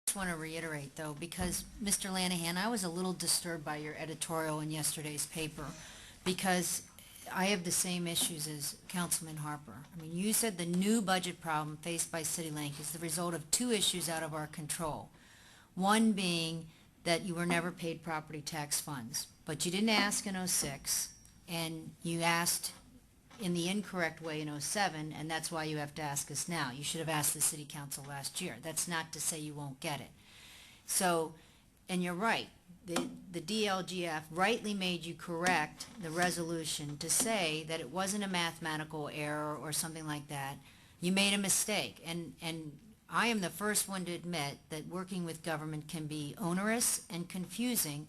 just want to reiterate, though, because Mr. Lanahan, I was a little disturbed by your editorial in yesterday's paper because I have the same issues as Councilman Harper. I mean, you said the new budget problem faced by Citilink is the result of two issues out of our control. One being that you were never paid property tax funds, but you didn't ask in '06, and you asked in the incorrect way in '07, and that's why you have to ask us now. You should have asked the City Council last year. That's not to say you won't get it. So, and you're right, the DLGF rightly made you correct the resolution to say that it wasn't a mathematical error or something like that. You made a mistake, and I am the first one to admit that working with government can be onerous and confusing,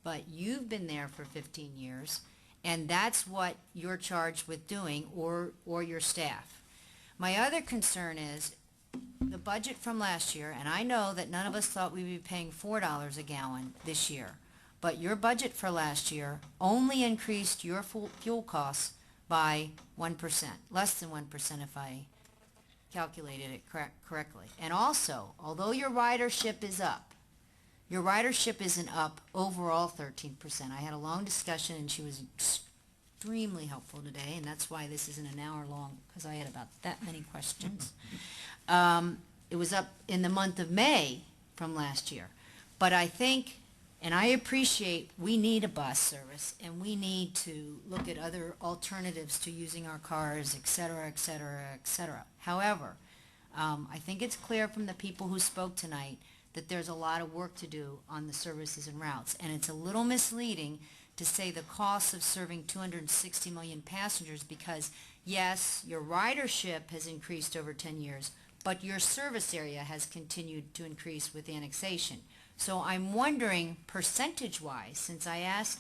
but you've been there for 15 years, and that's what you're charged with doing, or your staff. My other concern is the budget from last year, and I know that none of us thought we'd be paying $4 a gallon this year, but your budget for last year only increased your fuel costs by 1%, less than 1% if I calculated it correctly. And also, although your ridership is up, your ridership isn't up overall 13%. I had a long discussion, and she was extremely helpful today, and that's why this isn't an hour long, because I had about that many questions. It was up in the month of May from last year. But I think, and I appreciate, we need a bus service, and we need to look at other alternatives to using our cars, et cetera, et cetera, et cetera. However, I think it's clear from the people who spoke tonight that there's a lot of work to do on the services and routes, and it's a little misleading to say the cost of serving 260 million passengers because, yes, your ridership has increased over 10 years, but your service area has continued to increase with annexation. So I'm wondering, percentage-wise, since I asked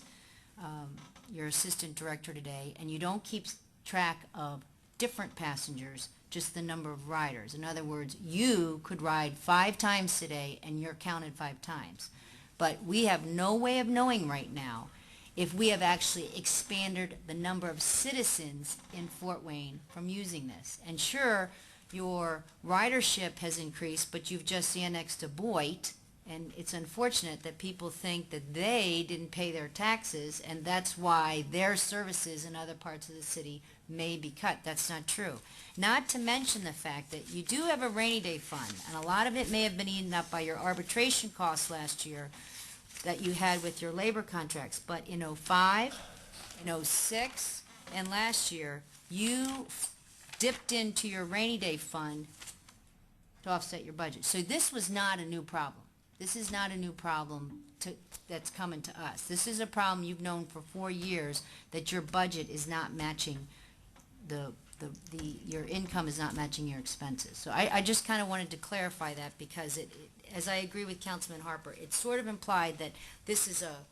your assistant director today, and you don't keep track of different passengers, just the number of riders. In other words, you could ride 5 times today, and you're counted 5 times. But we have no way of knowing right now if we have actually expanded the number of citizens in Fort Wayne from using this. And sure, your ridership has increased, but you've just annexed to Boyd, and it's unfortunate that people think that they didn't pay their taxes, and that's why their services in other parts of the city may be cut. That's not true. Not to mention the fact that you do have a rainy day fund, and a lot of it may have been eaten up by your arbitration costs last year that you had with your labor contracts, but in '05, in '06, and last year, you dipped into your rainy day fund to offset your budget. So this was not a new problem. This is not a new problem that's coming to us. This is a problem you've known for 4 years, that your budget is not matching your income is not matching your expenses. So I just kind of wanted to clarify that because as I agree with Councilman Harper, it sort of implied that this is a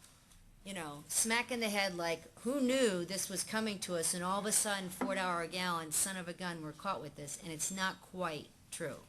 smack in the head, like, who knew this was coming to us, and all of a sudden, $4 a gallon, son of a gun, we're caught with this, and it's not quite true.